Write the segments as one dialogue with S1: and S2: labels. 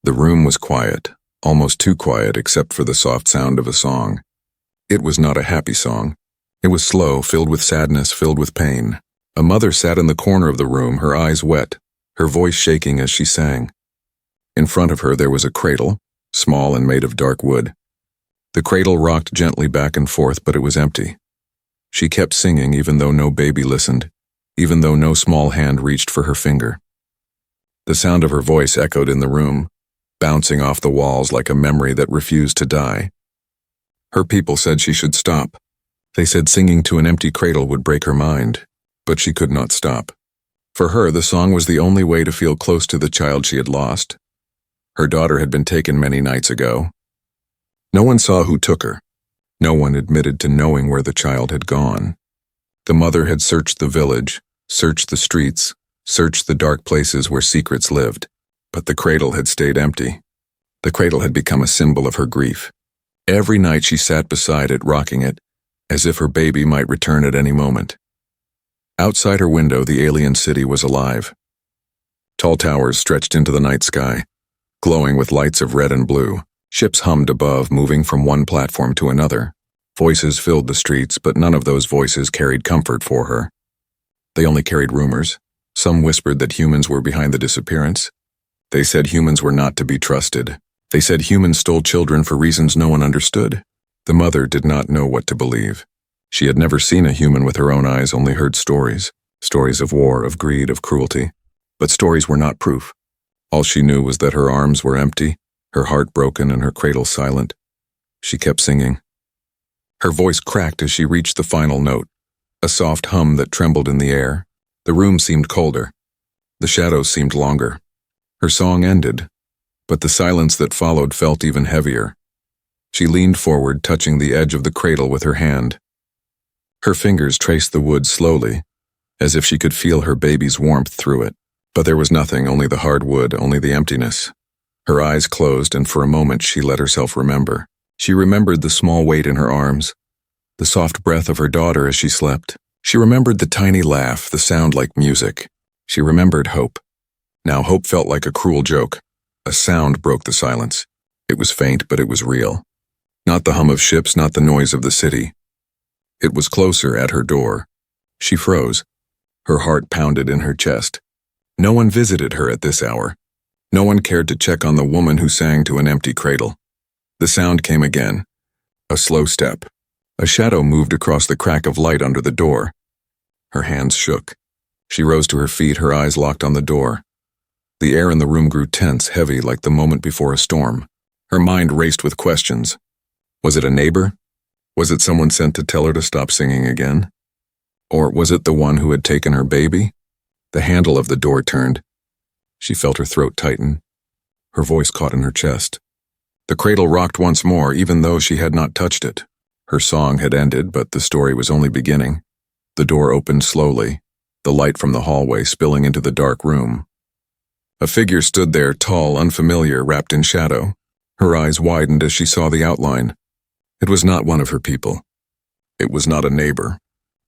S1: The room was quiet, almost too quiet except for the soft sound of a song. It was not a happy song. It was slow, filled with sadness, filled with pain. A mother sat in the corner of the room, her eyes wet, her voice shaking as she sang. In front of her there was a cradle, small and made of dark wood. The cradle rocked gently back and forth, but it was empty. She kept singing even though no baby listened, even though no small hand reached for her finger. The sound of her voice echoed in the room, bouncing off the walls like a memory that refused to die. Her people said she should stop. They said singing to an empty cradle would break her mind, but she could not stop. For her, the song was the only way to feel close to the child she had lost. Her daughter had been taken many nights ago. No one saw who took her. No one admitted to knowing where the child had gone. The mother had searched the village, searched the streets, searched the dark places where secrets lived, but the cradle had stayed empty. The cradle had become a symbol of her grief. Every night she sat beside it, rocking it, as if her baby might return at any moment. Outside her window, the alien city was alive. Tall towers stretched into the night sky, glowing with lights of red and blue. Ships hummed above, moving from one platform to another. Voices filled the streets, but none of those voices carried comfort for her. They only carried rumors. Some whispered that humans were behind the disappearance. They said humans were not to be trusted. They said humans stole children for reasons no one understood. The mother did not know what to believe. She had never seen a human with her own eyes, only heard stories. Stories of war, of greed, of cruelty. But stories were not proof. All she knew was that her arms were empty, her heart broken, and her cradle silent. She kept singing. Her voice cracked as she reached the final note, a soft hum that trembled in the air. The room seemed colder. The shadows seemed longer. Her song ended, but the silence that followed felt even heavier. She leaned forward, touching the edge of the cradle with her hand. Her fingers traced the wood slowly, as if she could feel her baby's warmth through it. But there was nothing, only the hard wood, only the emptiness. Her eyes closed, and for a moment she let herself remember. She remembered the small weight in her arms, the soft breath of her daughter as she slept. She remembered the tiny laugh, the sound like music. She remembered hope. Now hope felt like a cruel joke. A sound broke the silence. It was faint, but it was real. Not the hum of ships, not the noise of the city. It was closer, at her door. She froze. Her heart pounded in her chest. No one visited her at this hour. No one cared to check on the woman who sang to an empty cradle. The sound came again. A slow step. A shadow moved across the crack of light under the door. Her hands shook. She rose to her feet, her eyes locked on the door. The air in the room grew tense, heavy, like the moment before a storm. Her mind raced with questions. Was it a neighbor? Was it someone sent to tell her to stop singing again? Or was it the one who had taken her baby? The handle of the door turned. She felt her throat tighten. Her voice caught in her chest. The cradle rocked once more, even though she had not touched it. Her song had ended, but the story was only beginning. The door opened slowly, the light from the hallway spilling into the dark room. A figure stood there, tall, unfamiliar, wrapped in shadow. Her eyes widened as she saw the outline. It was not one of her people. It was not a neighbor.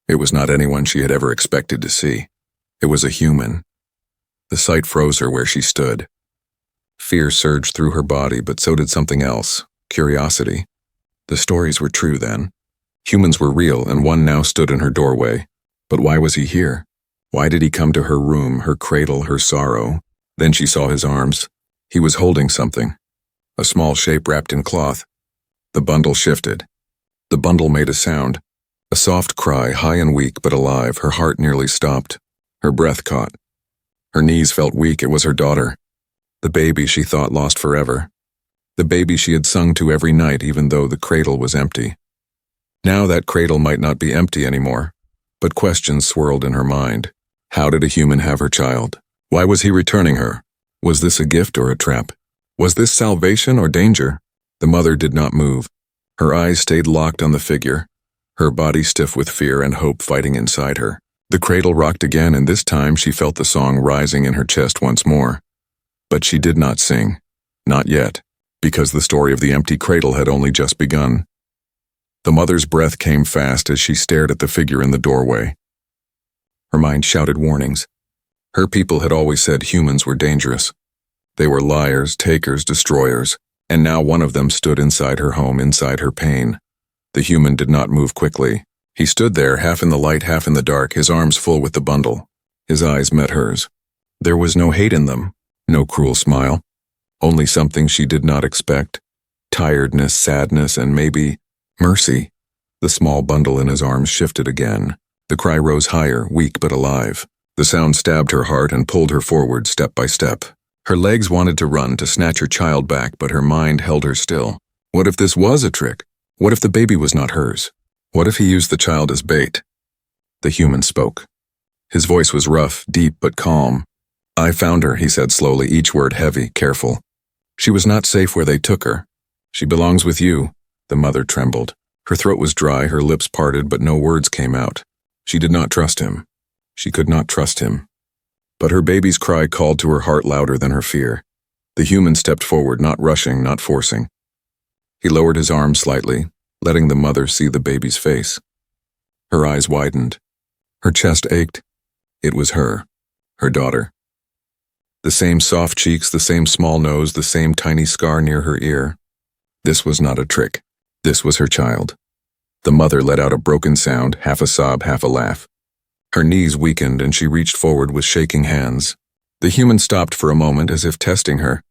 S1: It was not anyone she had ever expected to see. It was a human. The sight froze her where she stood. Fear surged through her body, but so did something else, curiosity. The stories were true then. Humans were real, and one now stood in her doorway. But why was he here? Why did he come to her room, her cradle, her sorrow? Then she saw his arms. He was holding something. A small shape wrapped in cloth. The bundle shifted. The bundle made a sound. A soft cry, high and weak but alive. Her heart nearly stopped. Her breath caught. Her knees felt weak. It was her daughter. The baby she thought lost forever. The baby she had sung to every night, even though the cradle was empty. Now that cradle might not be empty anymore, but questions swirled in her mind. How did a human have her child? Why was he returning her? Was this a gift or a trap? Was this salvation or danger? The mother did not move. Her eyes stayed locked on the figure, her body stiff with fear and hope fighting inside her. The cradle rocked again, and this time she felt the song rising in her chest once more. But she did not sing. Not yet, because the story of the empty cradle had only just begun. The mother's breath came fast as she stared at the figure in the doorway. Her mind shouted warnings. Her people had always said humans were dangerous. They were liars, takers, destroyers, and now one of them stood inside her home, inside her pain. The human did not move quickly. He stood there, half in the light, half in the dark, his arms full with the bundle. His eyes met hers. There was no hate in them, no cruel smile, only something she did not expect. Tiredness, sadness, and maybe mercy. The small bundle in his arms shifted again. The cry rose higher, weak but alive. The sound stabbed her heart and pulled her forward step by step. Her legs wanted to run, to snatch her child back, but her mind held her still. What if this was a trick? What if the baby was not hers? What if he used the child as bait? The human spoke. His voice was rough, deep, but calm. "I found her," he said slowly, each word heavy, careful. "She was not safe where they took her. She belongs with you." The mother trembled. Her throat was dry, her lips parted, but no words came out. She did not trust him. She could not trust him. But her baby's cry called to her heart louder than her fear. The human stepped forward, not rushing, not forcing. He lowered his arms slightly, letting the mother see the baby's face. Her eyes widened. Her chest ached. It was her daughter. The same soft cheeks, the same small nose, the same tiny scar near her ear. This was not a trick. This was her child. The mother let out a broken sound, half a sob, half a laugh. Her knees weakened and she reached forward with shaking hands. The human stopped for a moment as if testing her.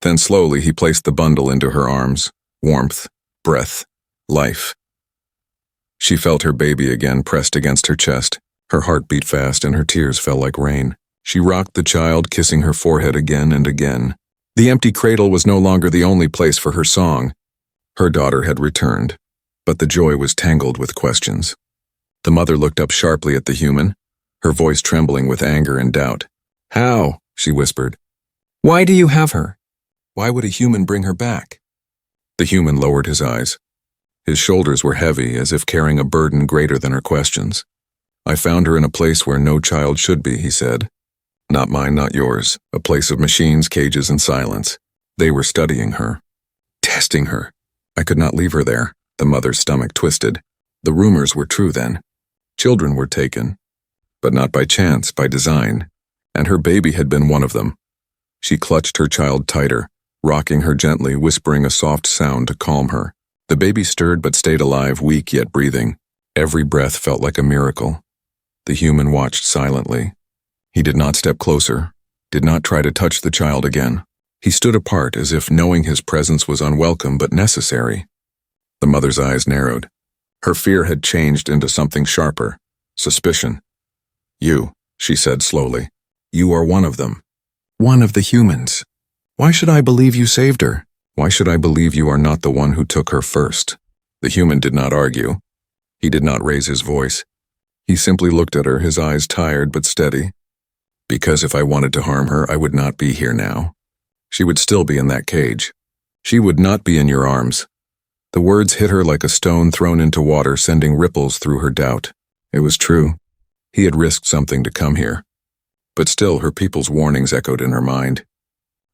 S1: Then slowly he placed the bundle into her arms. Warmth, breath, life. She felt her baby again pressed against her chest. Her heart beat fast and her tears fell like rain. She rocked the child, kissing her forehead again and again. The empty cradle was no longer the only place for her song. Her daughter had returned, but the joy was tangled with questions. The mother looked up sharply at the human, her voice trembling with anger and doubt. "How?" she whispered. "Why do you have her? Why would a human bring her back?" The human lowered his eyes. His shoulders were heavy, as if carrying a burden greater than her questions. "I found her in a place where no child should be," he said. "Not mine, not yours. A place of machines, cages, and silence. They were studying her. Testing her. I could not leave her there." The mother's stomach twisted. The rumors were true then. Children were taken. But not by chance, by design. And her baby had been one of them. She clutched her child tighter, rocking her gently, whispering a soft sound to calm her. The baby stirred but stayed alive, weak yet breathing. Every breath felt like a miracle. The human watched silently. He did not step closer, did not try to touch the child again. He stood apart as if knowing his presence was unwelcome but necessary. The mother's eyes narrowed. Her fear had changed into something sharper, suspicion. "You," she said slowly. "You are one of them. One of the humans. Why should I believe you saved her? Why should I believe you are not the one who took her first?" The human did not argue. He did not raise his voice. He simply looked at her, his eyes tired but steady. "Because if I wanted to harm her, I would not be here now. She would still be in that cage. She would not be in your arms." The words hit her like a stone thrown into water, sending ripples through her doubt. It was true. He had risked something to come here. But still, her people's warnings echoed in her mind.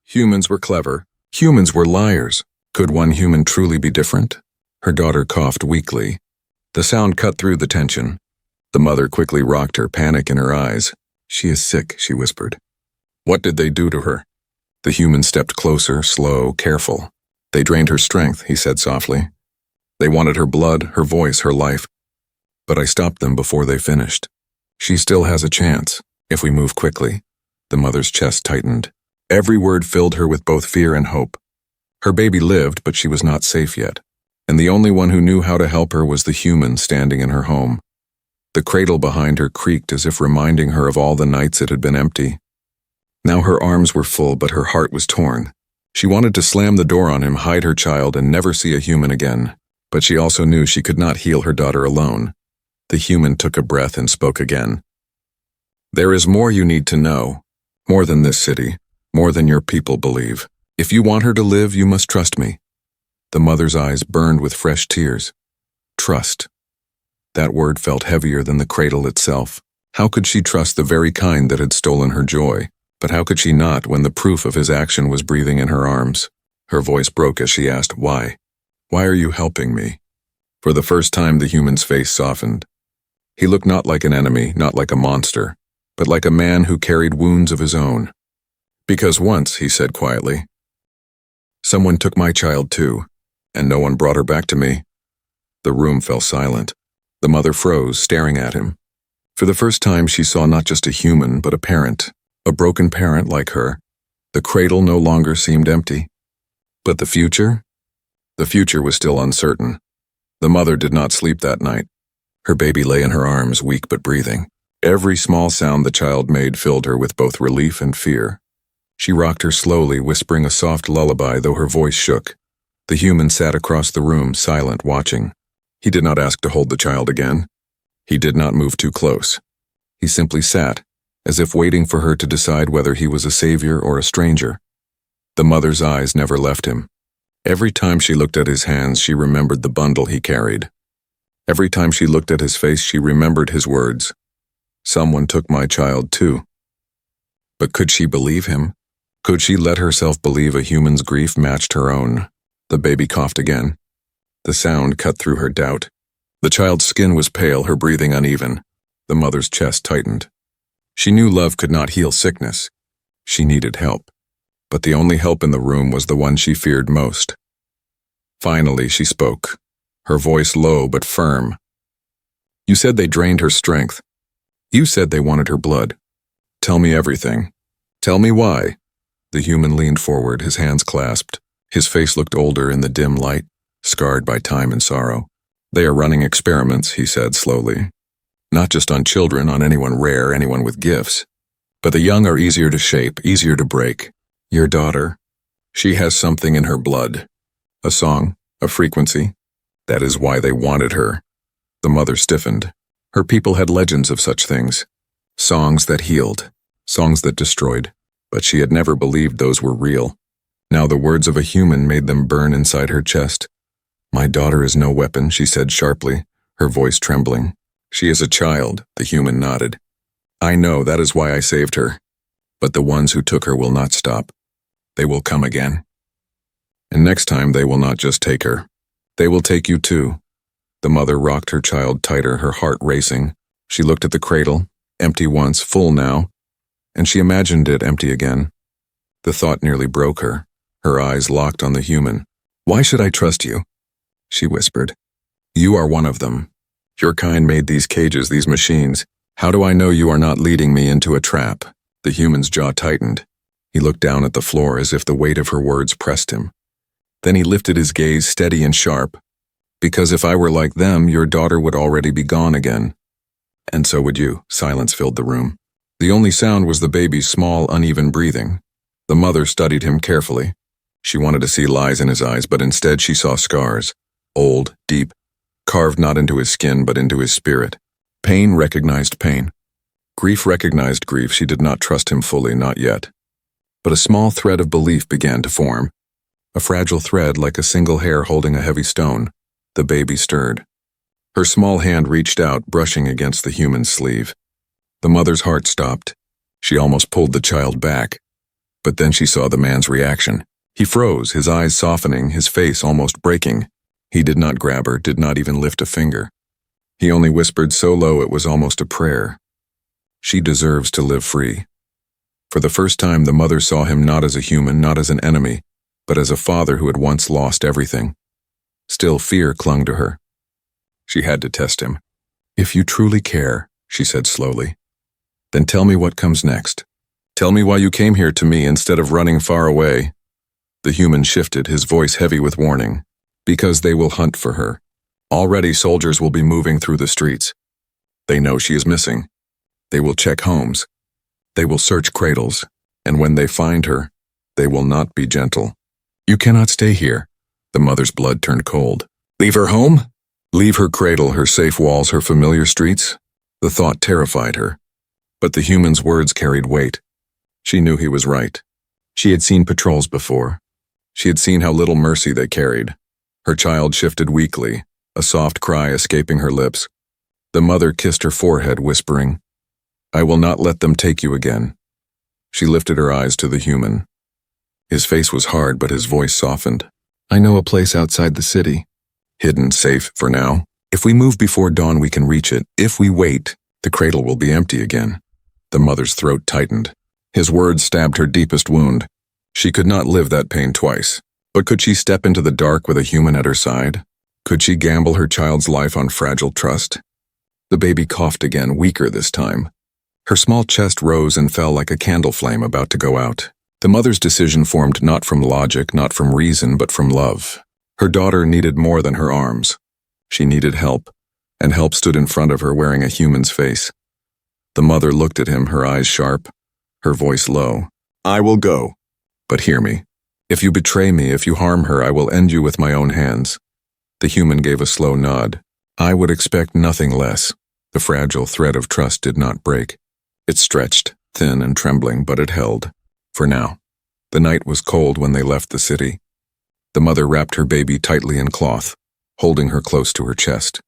S1: Humans were clever. Humans were liars. Could one human truly be different? Her daughter coughed weakly. The sound cut through the tension. The mother quickly rocked her, panic in her eyes. "She is sick," she whispered. "What did they do to her?" The human stepped closer, slow, careful. "They drained her strength," he said softly. "They wanted her blood, her voice, her life. But I stopped them before they finished. She still has a chance, if we move quickly." The mother's chest tightened. Every word filled her with both fear and hope. Her baby lived, but she was not safe yet. And the only one who knew how to help her was the human standing in her home. The cradle behind her creaked as if reminding her of all the nights it had been empty. Now her arms were full, but her heart was torn. She wanted to slam the door on him, hide her child, and never see a human again. But she also knew she could not heal her daughter alone. The human took a breath and spoke again. "There is more you need to know. More than this city. More than your people believe. If you want her to live, you must trust me." The mother's eyes burned with fresh tears. Trust. That word felt heavier than the cradle itself. How could she trust the very kind that had stolen her joy? But how could she not when the proof of his action was breathing in her arms? Her voice broke as she asked, "Why? Why are you helping me?" For the first time, the human's face softened. He looked not like an enemy, not like a monster, but like a man who carried wounds of his own. Because once, he said quietly, someone took my child too, and no one brought her back to me. The room fell silent. The mother froze, staring at him. For the first time, she saw not just a human, but a parent, a broken parent like her. The cradle no longer seemed empty. But the future? The future was still uncertain. The mother did not sleep that night. Her baby lay in her arms, weak but breathing. Every small sound the child made filled her with both relief and fear. She rocked her slowly, whispering a soft lullaby, though her voice shook. The human sat across the room, silent, watching. He did not ask to hold the child again. He did not move too close. He simply sat, as if waiting for her to decide whether he was a savior or a stranger. The mother's eyes never left him. Every time she looked at his hands, she remembered the bundle he carried. Every time she looked at his face, she remembered his words. Someone took my child too. But could she believe him? Could she let herself believe a human's grief matched her own? The baby coughed again. The sound cut through her doubt. The child's skin was pale, her breathing uneven. The mother's chest tightened. She knew love could not heal sickness. She needed help. But the only help in the room was the one she feared most. Finally, she spoke, her voice low but firm. You said they drained her strength. You said they wanted her blood. Tell me everything. Tell me why. The human leaned forward, his hands clasped. His face looked older in the dim light, scarred by time and sorrow. They are running experiments, he said slowly. Not just on children, on anyone rare, anyone with gifts. But the young are easier to shape, easier to break. Your daughter, she has something in her blood. A song, a frequency. That is why they wanted her. The mother stiffened. Her people had legends of such things. Songs that healed, songs that destroyed. But she had never believed those were real. Now the words of a human made them burn inside her chest. My daughter is no weapon, she said sharply, her voice trembling. She is a child, the human nodded. I know, that is why I saved her. But the ones who took her will not stop. They will come again. And next time they will not just take her. They will take you too. The mother rocked her child tighter, her heart racing. She looked at the cradle, empty once, full now, and she imagined it empty again. The thought nearly broke her, her eyes locked on the human. Why should I trust you? She whispered. You are one of them. Your kind made these cages, these machines. How do I know you are not leading me into a trap? The human's jaw tightened. He looked down at the floor as if the weight of her words pressed him. Then he lifted his gaze, steady and sharp. Because if I were like them, your daughter would already be gone again. And so would you. Silence filled the room. The only sound was the baby's small, uneven breathing. The mother studied him carefully. She wanted to see lies in his eyes, but instead she saw scars. Old, deep, carved not into his skin, but into his spirit. Pain recognized pain. Grief recognized grief. She did not trust him fully, not yet. But a small thread of belief began to form. A fragile thread like a single hair holding a heavy stone. The baby stirred. Her small hand reached out, brushing against the human's sleeve. The mother's heart stopped. She almost pulled the child back. But then she saw the man's reaction. He froze, his eyes softening, his face almost breaking. He did not grab her, did not even lift a finger. He only whispered so low it was almost a prayer. She deserves to live free. For the first time, the mother saw him not as a human, not as an enemy, but as a father who had once lost everything. Still, fear clung to her. She had to test him. If you truly care, she said slowly, then tell me what comes next. Tell me why you came here to me instead of running far away. The human shifted, his voice heavy with warning. Because they will hunt for her. Already soldiers will be moving through the streets. They know she is missing. They will check homes. They will search cradles. And when they find her, they will not be gentle. You cannot stay here. The mother's blood turned cold. Leave her home? Leave her cradle, her safe walls, her familiar streets? The thought terrified her. But the human's words carried weight. She knew he was right. She had seen patrols before. She had seen how little mercy they carried. Her child shifted weakly, a soft cry escaping her lips. The mother kissed her forehead, whispering, I will not let them take you again. She lifted her eyes to the human. His face was hard, but his voice softened. I know a place outside the city. Hidden, safe for now. If we move before dawn, we can reach it. If we wait, the cradle will be empty again. The mother's throat tightened. His words stabbed her deepest wound. She could not live that pain twice. But could she step into the dark with a human at her side? Could she gamble her child's life on fragile trust? The baby coughed again, weaker this time. Her small chest rose and fell like a candle flame about to go out. The mother's decision formed not from logic, not from reason, but from love. Her daughter needed more than her arms. She needed help, and help stood in front of her wearing a human's face. The mother looked at him, her eyes sharp, her voice low. "I will go. But hear me. If you betray me, if you harm her, I will end you with my own hands." The human gave a slow nod. "I would expect nothing less." The fragile thread of trust did not break. It stretched, thin and trembling, but it held. For now. The night was cold when they left the city. The mother wrapped her baby tightly in cloth, holding her close to her chest.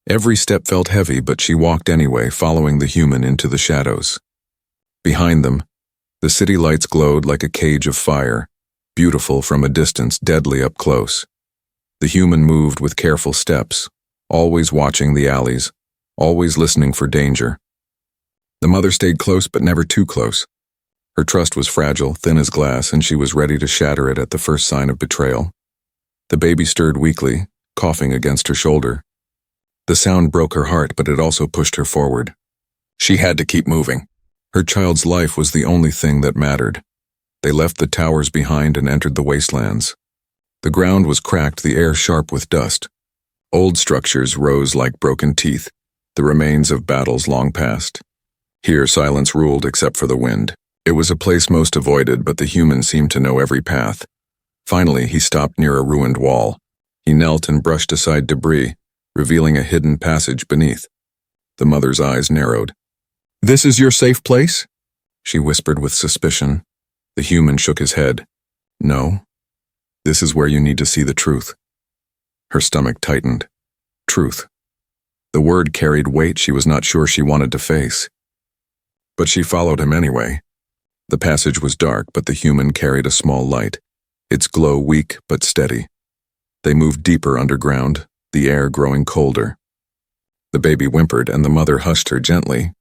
S1: Every step felt heavy, but she walked anyway, following the human into the shadows. Behind them, the city lights glowed like a cage of fire, beautiful from a distance, deadly up close. The human moved with careful steps, always watching the alleys, always listening for danger. The mother stayed close, but never too close. Her trust was fragile, thin as glass, and she was ready to shatter it at the first sign of betrayal. The baby stirred weakly, coughing against her shoulder. The sound broke her heart, but it also pushed her forward. She had to keep moving. Her child's life was the only thing that mattered. They left the towers behind and entered the wastelands. The ground was cracked, the air sharp with dust. Old structures rose like broken teeth, the remains of battles long past. Here silence ruled except for the wind. It was a place most avoided, but the human seemed to know every path. Finally, he stopped near a ruined wall. He knelt and brushed aside debris, revealing a hidden passage beneath. The mother's eyes narrowed. "This is your safe place?" she whispered with suspicion. The human shook his head. "No. This is where you need to see the truth." Her stomach tightened. Truth. The word carried weight she was not sure she wanted to face. But she followed him anyway. The passage was dark, but the human carried a small light, its glow weak but steady. They moved deeper underground, the air growing colder. The baby whimpered, and the mother hushed her gently.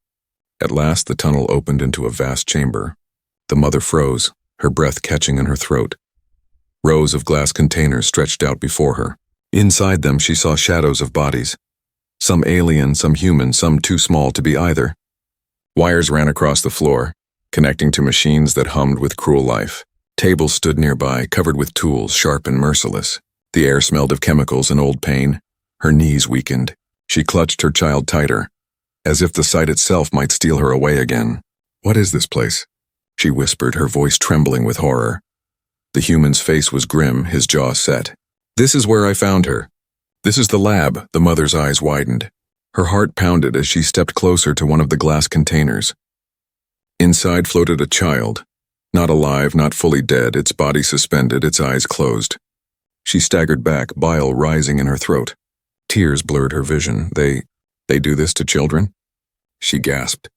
S1: At last the tunnel opened into a vast chamber. The mother froze, her breath catching in her throat. Rows of glass containers stretched out before her. Inside them she saw shadows of bodies. Some alien, some human, some too small to be either. Wires ran across the floor, connecting to machines that hummed with cruel life. Tables stood nearby, covered with tools, sharp and merciless. The air smelled of chemicals and old pain. Her knees weakened. She clutched her child tighter, as if the sight itself might steal her away again. "What is this place?" she whispered, her voice trembling with horror. The human's face was grim, his jaw set. "This is where I found her. This is the lab." The mother's eyes widened. Her heart pounded as she stepped closer to one of the glass containers. Inside floated a child, not alive, not fully dead, its body suspended, its eyes closed. She staggered back, bile rising in her throat. Tears blurred her vision. They do this to children?" she gasped.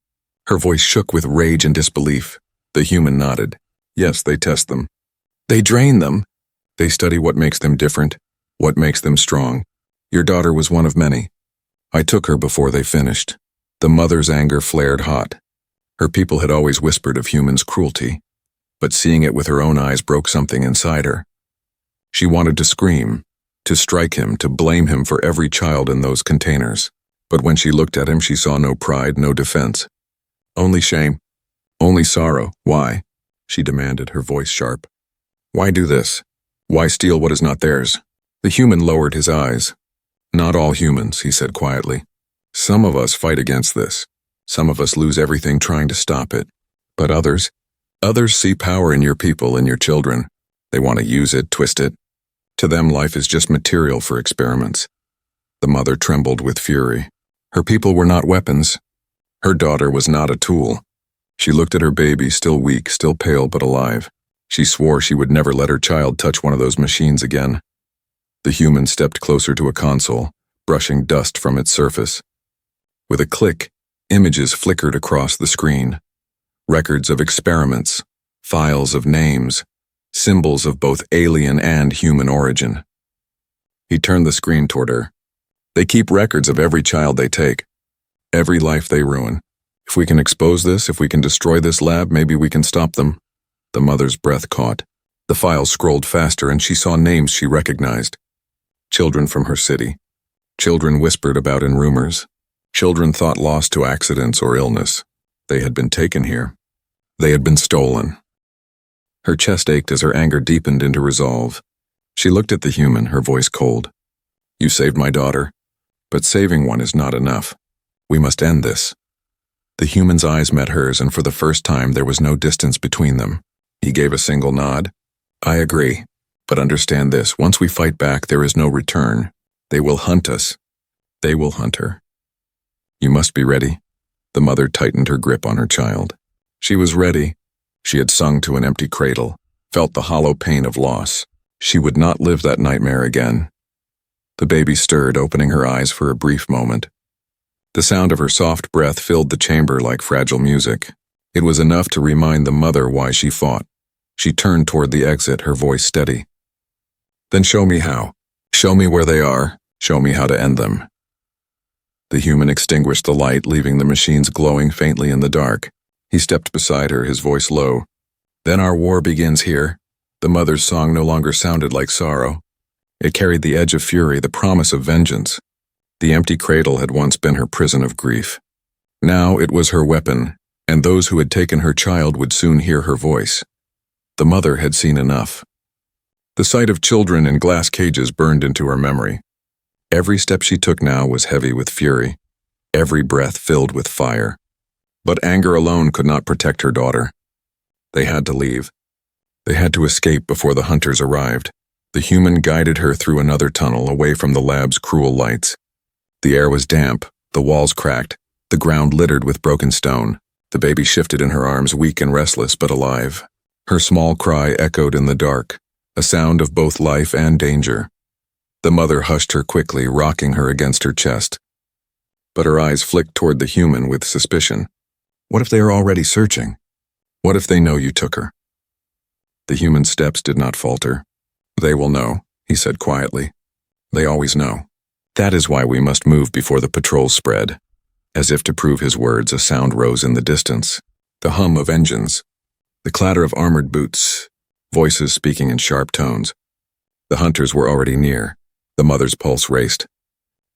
S1: Her voice shook with rage and disbelief. The human nodded. "Yes, they test them. They drain them. They study what makes them different, what makes them strong. Your daughter was one of many. I took her before they finished." The mother's anger flared hot. Her people had always whispered of humans' cruelty, but seeing it with her own eyes broke something inside her. She wanted to scream, to strike him, to blame him for every child in those containers. But when she looked at him, she saw no pride, no defense. Only shame. Only sorrow. "Why?" she demanded, her voice sharp. "Why do this? Why steal what is not theirs?" The human lowered his eyes. "Not all humans," he said quietly. "Some of us fight against this. Some of us lose everything trying to stop it. But others see power in your people, in your children. They want to use it, twist it. To them, life is just material for experiments." The mother trembled with fury. Her people were not weapons. Her daughter was not a tool. She looked at her baby, still weak, still pale but alive. She swore she would never let her child touch one of those machines again. The human stepped closer to a console, brushing dust from its surface. With a click, images flickered across the screen. Records of experiments, files of names, symbols of both alien and human origin. He turned the screen toward her. "They keep records of every child they take, every life they ruin. If we can expose this, if we can destroy this lab, maybe we can stop them. The mother's breath caught. The files scrolled faster and she saw names she recognized. Children from her city. Children whispered about in rumors. Children thought lost to accidents or illness. They had been taken here. They had been stolen. Her chest ached as her anger deepened into resolve. She looked at the human, her voice cold. You saved my daughter, but saving one is not enough. We must end this. The human's eyes met hers, and for the first time there was no distance between them. He gave a single nod. I agree, but understand this, once we fight back, there is no return. They will hunt us. They will hunt her. You must be ready. The mother tightened her grip on her child. She was ready. She had sung to an empty cradle, felt the hollow pain of loss. She would not live that nightmare again. The baby stirred, opening her eyes for a brief moment. The sound of her soft breath filled the chamber like fragile music. It was enough to remind the mother why she fought. She turned toward the exit, her voice steady. Then show me how. Show me where they are. Show me how to end them. The human extinguished the light, leaving the machines glowing faintly in the dark. He stepped beside her, his voice low. Then our war begins here. The mother's song no longer sounded like sorrow. It carried the edge of fury, the promise of vengeance. The empty cradle had once been her prison of grief. Now it was her weapon, and those who had taken her child would soon hear her voice. The mother had seen enough. The sight of children in glass cages burned into her memory. Every step she took now was heavy with fury, every breath filled with fire. But anger alone could not protect her daughter. They had to leave. They had to escape before the hunters arrived. The human guided her through another tunnel, away from the lab's cruel lights. The air was damp, the walls cracked, the ground littered with broken stone. The baby shifted in her arms, weak and restless, but alive. Her small cry echoed in the dark, a sound of both life and danger. The mother hushed her quickly, rocking her against her chest. But her eyes flicked toward the human with suspicion. What if they are already searching? What if they know you took her? The human's steps did not falter. They will know, he said quietly. They always know. That is why we must move before the patrols spread. As if to prove his words, a sound rose in the distance. The hum of engines. The clatter of armored boots. Voices speaking in sharp tones. The hunters were already near. The mother's pulse raced.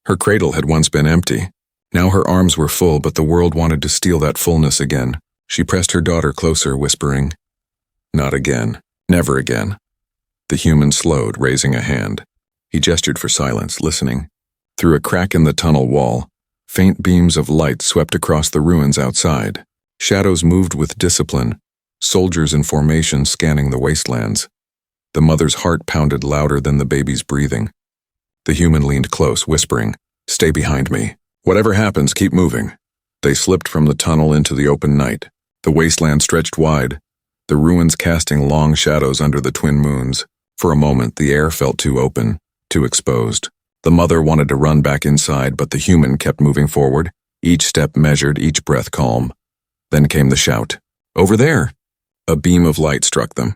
S1: Her cradle had once been empty. Now her arms were full, but the world wanted to steal that fullness again. She pressed her daughter closer, whispering, Not again. Never again. The human slowed, raising a hand. He gestured for silence, listening. Through a crack in the tunnel wall, faint beams of light swept across the ruins outside. Shadows moved with discipline, soldiers in formation scanning the wastelands. The mother's heart pounded louder than the baby's breathing. The human leaned close, whispering, Stay behind me. Whatever happens, keep moving. They slipped from the tunnel into the open night. The wasteland stretched wide, the ruins casting long shadows under the twin moons. For a moment, the air felt too open, too exposed. The mother wanted to run back inside, but the human kept moving forward, each step measured, each breath calm. Then came the shout. Over there! A beam of light struck them.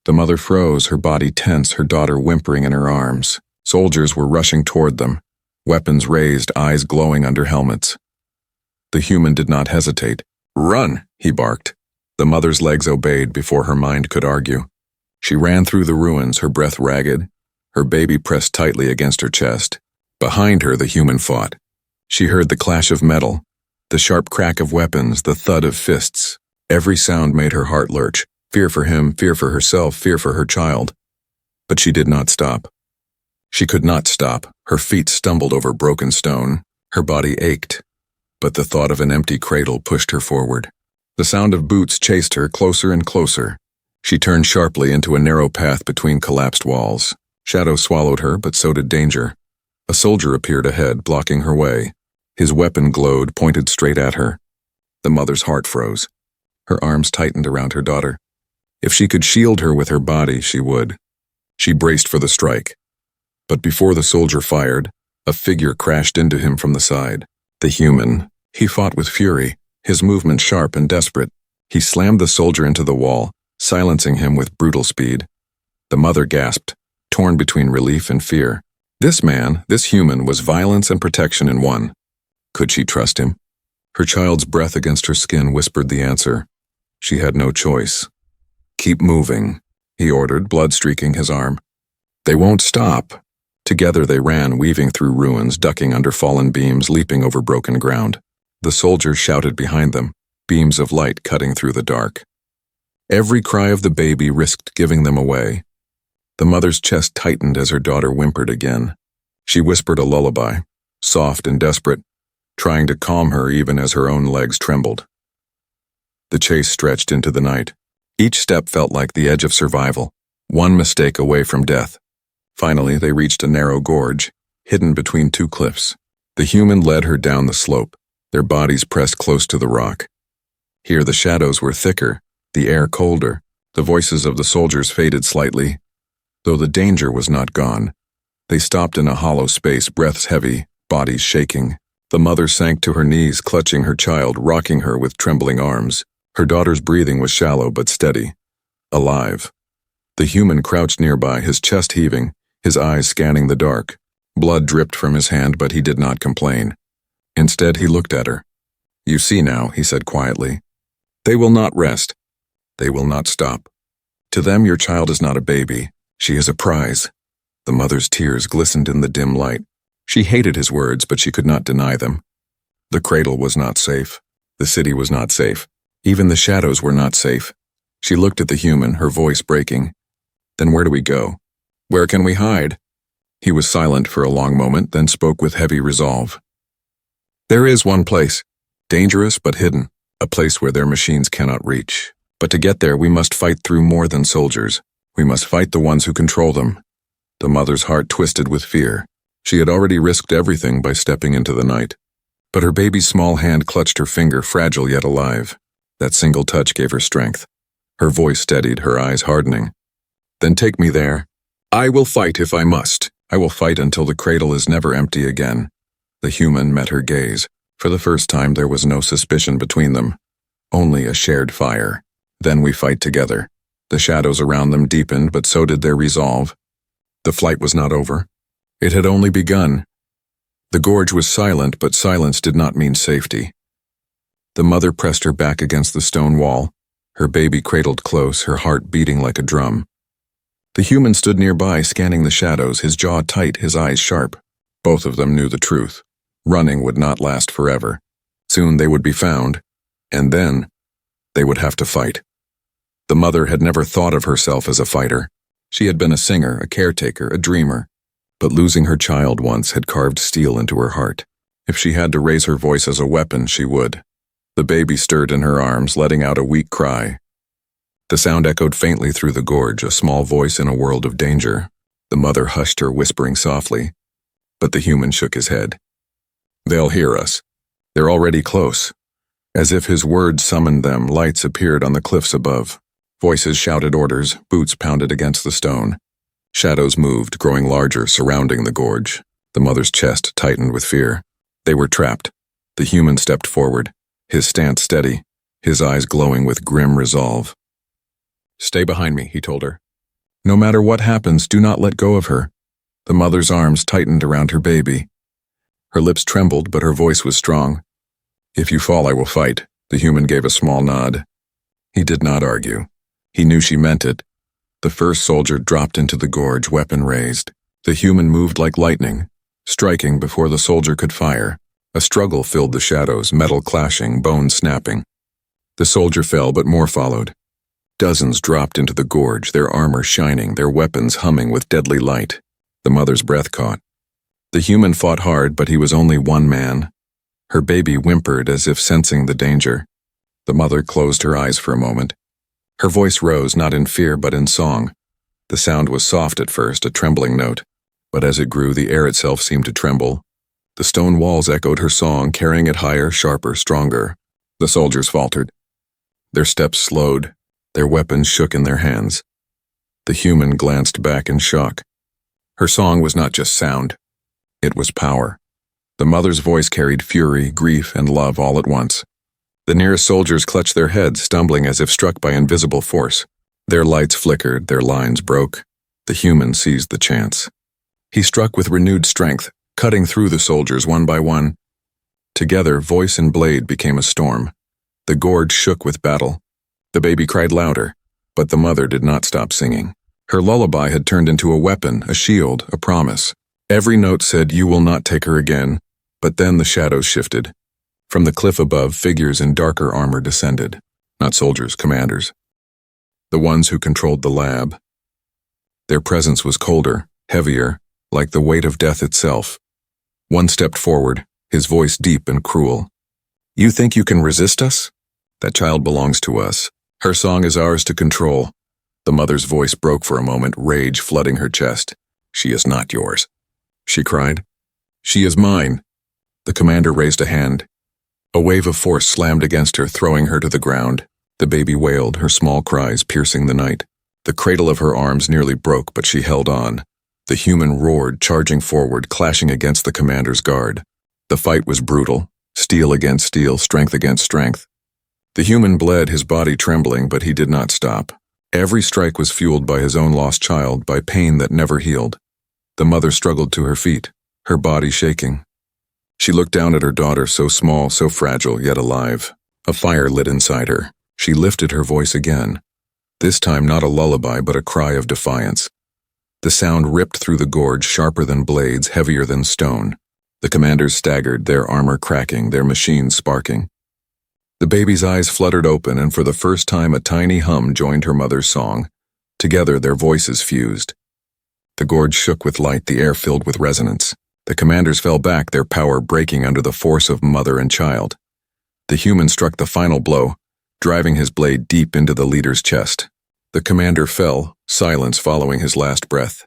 S1: The mother froze, her body tense, her daughter whimpering in her arms. Soldiers were rushing toward them, weapons raised, eyes glowing under helmets. The human did not hesitate. Run, he barked. The mother's legs obeyed before her mind could argue. She ran through the ruins, her breath ragged, her baby pressed tightly against her chest. Behind her, the human fought. She heard the clash of metal, the sharp crack of weapons, the thud of fists. Every sound made her heart lurch. Fear for him, fear for herself, fear for her child. But she did not stop. She could not stop. Her feet stumbled over broken stone. Her body ached. But the thought of an empty cradle pushed her forward. The sound of boots chased her closer and closer. She turned sharply into a narrow path between collapsed walls. Shadow swallowed her, but so did danger. A soldier appeared ahead, blocking her way. His weapon glowed, pointed straight at her. The mother's heart froze. Her arms tightened around her daughter. If she could shield her with her body, she would. She braced for the strike. But before the soldier fired, a figure crashed into him from the side. The human. He fought with fury, his movement sharp and desperate. He slammed the soldier into the wall, silencing him with brutal speed. The mother gasped, torn between relief and fear. This man, this human, was violence and protection in one. Could she trust him? Her child's breath against her skin whispered the answer. She had no choice. "Keep moving," he ordered, blood streaking his arm. "They won't stop." Together they ran, weaving through ruins, ducking under fallen beams, leaping over broken ground. The soldiers shouted behind them, beams of light cutting through the dark. Every cry of the baby risked giving them away. The mother's chest tightened as her daughter whimpered again. She whispered a lullaby, soft and desperate, trying to calm her even as her own legs trembled. The chase stretched into the night. Each step felt like the edge of survival, one mistake away from death. Finally, they reached a narrow gorge, hidden between two cliffs. The human led her down the slope, their bodies pressed close to the rock. Here the shadows were thicker, the air colder. The voices of the soldiers faded slightly. Though the danger was not gone, they stopped in a hollow space, breaths heavy, bodies shaking. The mother sank to her knees, clutching her child, rocking her with trembling arms. Her daughter's breathing was shallow but steady, alive. The human crouched nearby, his chest heaving, his eyes scanning the dark. Blood dripped from his hand, but he did not complain. Instead, he looked at her. "You see now," he said quietly. "They will not rest. They will not stop. To them, your child is not a baby. She is a prize." The mother's tears glistened in the dim light. She hated his words, but she could not deny them. The cradle was not safe. The city was not safe. Even the shadows were not safe. She looked at the human, her voice breaking. "Then where do we go? Where can we hide?" He was silent for a long moment, then spoke with heavy resolve. "There is one place, dangerous but hidden, a place where their machines cannot reach. But to get there, we must fight through more than soldiers. We must fight the ones who control them." The mother's heart twisted with fear. She had already risked everything by stepping into the night. But her baby's small hand clutched her finger, fragile yet alive. That single touch gave her strength. Her voice steadied, her eyes hardening. "Then take me there. I will fight if I must. I will fight until the cradle is never empty again." The human met her gaze. For the first time, there was no suspicion between them, only a shared fire. "Then we fight together." The shadows around them deepened, but so did their resolve. The flight was not over. It had only begun. The gorge was silent, but silence did not mean safety. The mother pressed her back against the stone wall, her baby cradled close, her heart beating like a drum. The human stood nearby, scanning the shadows, his jaw tight, his eyes sharp. Both of them knew the truth. Running would not last forever. Soon they would be found, and then they would have to fight. The mother had never thought of herself as a fighter. She had been a singer, a caretaker, a dreamer. But losing her child once had carved steel into her heart. If she had to raise her voice as a weapon, she would. The baby stirred in her arms, letting out a weak cry. The sound echoed faintly through the gorge, a small voice in a world of danger. The mother hushed her, whispering softly. But the human shook his head. "They'll hear us. They're already close." As if his words summoned them, lights appeared on the cliffs above. Voices shouted orders, boots pounded against the stone. Shadows moved, growing larger, surrounding the gorge. The mother's chest tightened with fear. They were trapped. The human stepped forward, his stance steady, his eyes glowing with grim resolve. "Stay behind me," he told her. "No matter what happens, do not let go of her." The mother's arms tightened around her baby. Her lips trembled, but her voice was strong. "If you fall, I will fight." The human gave a small nod. He did not argue. He knew she meant it. The first soldier dropped into the gorge, weapon raised. The human moved like lightning, striking before the soldier could fire. A struggle filled the shadows, metal clashing, bones snapping. The soldier fell, but more followed. Dozens dropped into the gorge, their armor shining, their weapons humming with deadly light. The mother's breath caught. The human fought hard, but he was only one man. Her baby whimpered as if sensing the danger. The mother closed her eyes for a moment. Her voice rose, not in fear, but in song. The sound was soft at first, a trembling note. But as it grew, the air itself seemed to tremble. The stone walls echoed her song, carrying it higher, sharper, stronger. The soldiers faltered. Their steps slowed. Their weapons shook in their hands. The human glanced back in shock. Her song was not just sound. It was power. The mother's voice carried fury, grief, and love all at once. The nearest soldiers clutched their heads, stumbling as if struck by invisible force. Their lights flickered, their lines broke. The human seized the chance. He struck with renewed strength, cutting through the soldiers one by one. Together, voice and blade became a storm. The gorge shook with battle. The baby cried louder, but the mother did not stop singing. Her lullaby had turned into a weapon, a shield, a promise. Every note said, "You will not take her again," but then the shadows shifted. From the cliff above, figures in darker armor descended. Not soldiers, commanders. The ones who controlled the lab. Their presence was colder, heavier, like the weight of death itself. One stepped forward, his voice deep and cruel. "You think you can resist us? That child belongs to us. Her song is ours to control." The mother's voice broke for a moment, rage flooding her chest. "She is not yours," she cried. "She is mine." The commander raised a hand. A wave of force slammed against her, throwing her to the ground. The baby wailed, her small cries piercing the night. The cradle of her arms nearly broke, but she held on. The human roared, charging forward, clashing against the commander's guard. The fight was brutal, steel against steel, strength against strength. The human bled, his body trembling, but he did not stop. Every strike was fueled by his own lost child, by pain that never healed. The mother struggled to her feet, her body shaking. She looked down at her daughter, so small, so fragile, yet alive. A fire lit inside her. She lifted her voice again. This time not a lullaby, but a cry of defiance. The sound ripped through the gorge, sharper than blades, heavier than stone. The commanders staggered, their armor cracking, their machines sparking. The baby's eyes fluttered open, and for the first time a tiny hum joined her mother's song. Together their voices fused. The gorge shook with light, the air filled with resonance. The commanders fell back, their power breaking under the force of mother and child. The human struck the final blow, driving his blade deep into the leader's chest. The commander fell, silence following his last breath.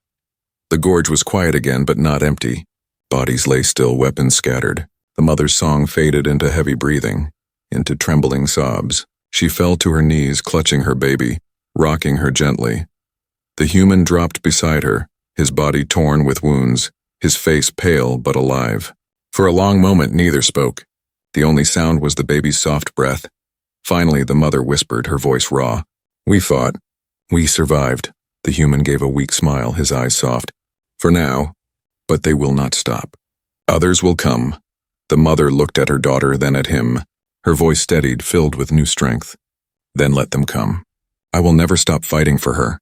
S1: The gorge was quiet again, but not empty. Bodies lay still, weapons scattered. The mother's song faded into heavy breathing, into trembling sobs. She fell to her knees, clutching her baby, rocking her gently. The human dropped beside her, his body torn with wounds, his face pale but alive. For a long moment neither spoke. The only sound was the baby's soft breath. Finally the mother whispered, her voice raw. "We fought. We survived." The human gave a weak smile, his eyes soft. "For now, but they will not stop. Others will come." The mother looked at her daughter, then at him. Her voice steadied, filled with new strength. "Then let them come. I will never stop fighting for her."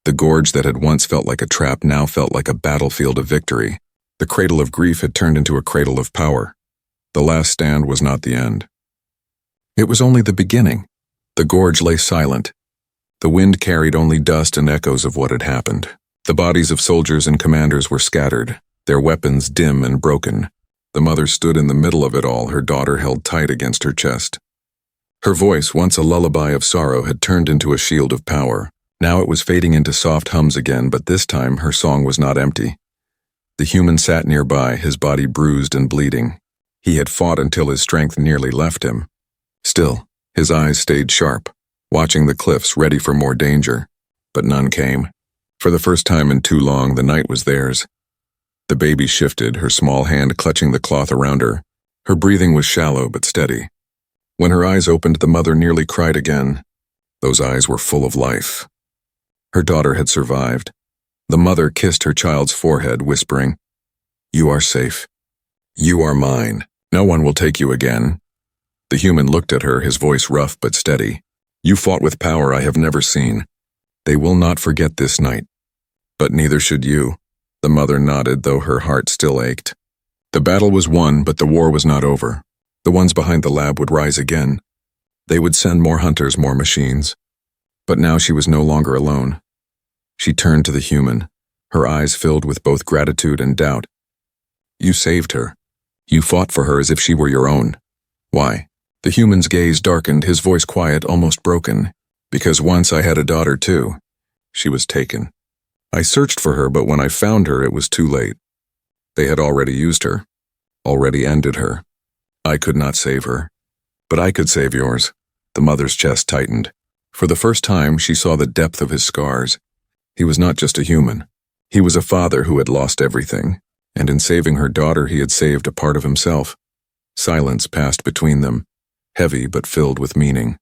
S1: The gorge that had once felt like a trap now felt like a battlefield of victory. The cradle of grief had turned into a cradle of power. The last stand was not the end. It was only the beginning. The gorge lay silent. The wind carried only dust and echoes of what had happened. The bodies of soldiers and commanders were scattered, their weapons dim and broken. The mother stood in the middle of it all, her daughter held tight against her chest. Her voice, once a lullaby of sorrow, had turned into a shield of power. Now it was fading into soft hums again, but this time her song was not empty. The human sat nearby, his body bruised and bleeding. He had fought until his strength nearly left him. Still, his eyes stayed sharp, watching the cliffs, ready for more danger. But none came. For the first time in too long, the night was theirs. The baby shifted, her small hand clutching the cloth around her. Her breathing was shallow but steady. When her eyes opened, the mother nearly cried again. Those eyes were full of life. Her daughter had survived. The mother kissed her child's forehead, whispering, "You are safe. You are mine. No one will take you again." The human looked at her, his voice rough but steady. "You fought with power I have never seen. They will not forget this night. But neither should you." The mother nodded, though her heart still ached. The battle was won, but the war was not over. The ones behind the lab would rise again. They would send more hunters, more machines. But now she was no longer alone. She turned to the human, her eyes filled with both gratitude and doubt. "You saved her. You fought for her as if she were your own. Why?" The human's gaze darkened, his voice quiet, almost broken. "Because once I had a daughter too. She was taken. I searched for her, but when I found her, it was too late. They had already used her, already ended her. I could not save her. But I could save yours." The mother's chest tightened. For the first time, she saw the depth of his scars. He was not just a human. He was a father who had lost everything, and in saving her daughter, he had saved a part of himself. Silence passed between them, heavy but filled with meaning.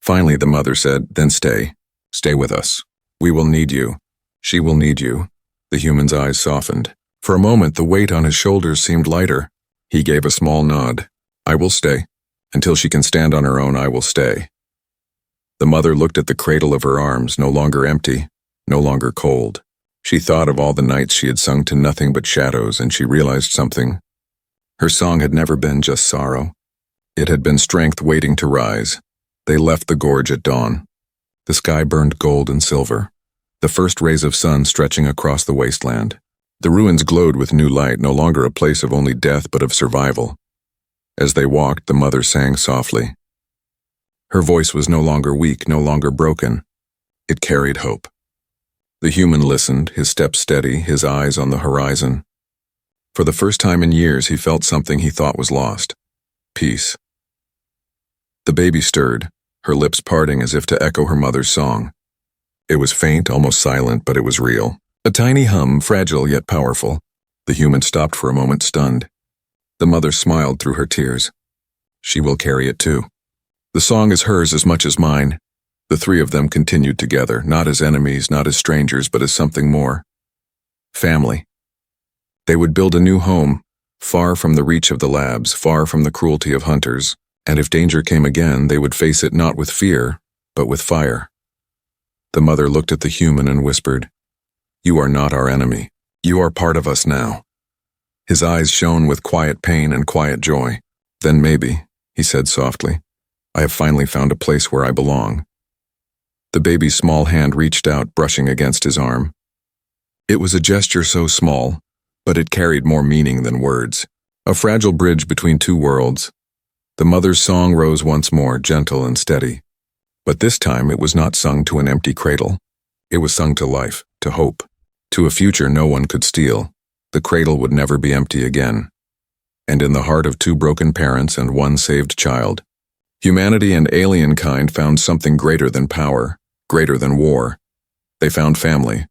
S1: Finally, the mother said, "Then stay. Stay with us. We will need you. She will need you." The human's eyes softened. For a moment, the weight on his shoulders seemed lighter. He gave a small nod. I will stay. Until she can stand on her own, I will stay. The mother looked at the cradle of her arms, no longer empty, no longer cold. She thought of all the nights she had sung to nothing but shadows, and she realized something. Her song had never been just sorrow. It had been strength waiting to rise. They left the gorge at dawn. The sky burned gold and silver, the first rays of sun stretching across the wasteland. The ruins glowed with new light, no longer a place of only death but of survival. As they walked, the mother sang softly. Her voice was no longer weak, no longer broken. It carried hope. The human listened, his steps steady, his eyes on the horizon. For the first time in years, he felt something he thought was lost. Peace. The baby stirred, her lips parting as if to echo her mother's song. It was faint, almost silent, but it was real. A tiny hum, fragile yet powerful. The human stopped for a moment, stunned. The mother smiled through her tears. She will carry it too. The song is hers as much as mine. The three of them continued together, not as enemies, not as strangers, but as something more. Family. They would build a new home, far from the reach of the labs, far from the cruelty of hunters, and if danger came again, they would face it not with fear, but with fire. The mother looked at the human and whispered, "You are not our enemy. You are part of us now." His eyes shone with quiet pain and quiet joy. "Then maybe," he said softly, "I have finally found a place where I belong." The baby's small hand reached out, brushing against his arm. It was a gesture so small, but it carried more meaning than words. A fragile bridge between two worlds. The mother's song rose once more, gentle and steady. But this time it was not sung to an empty cradle. It was sung to life, to hope, to a future no one could steal. The cradle would never be empty again. And in the heart of two broken parents and one saved child, humanity and alien kind found something greater than power, greater than war. They found family,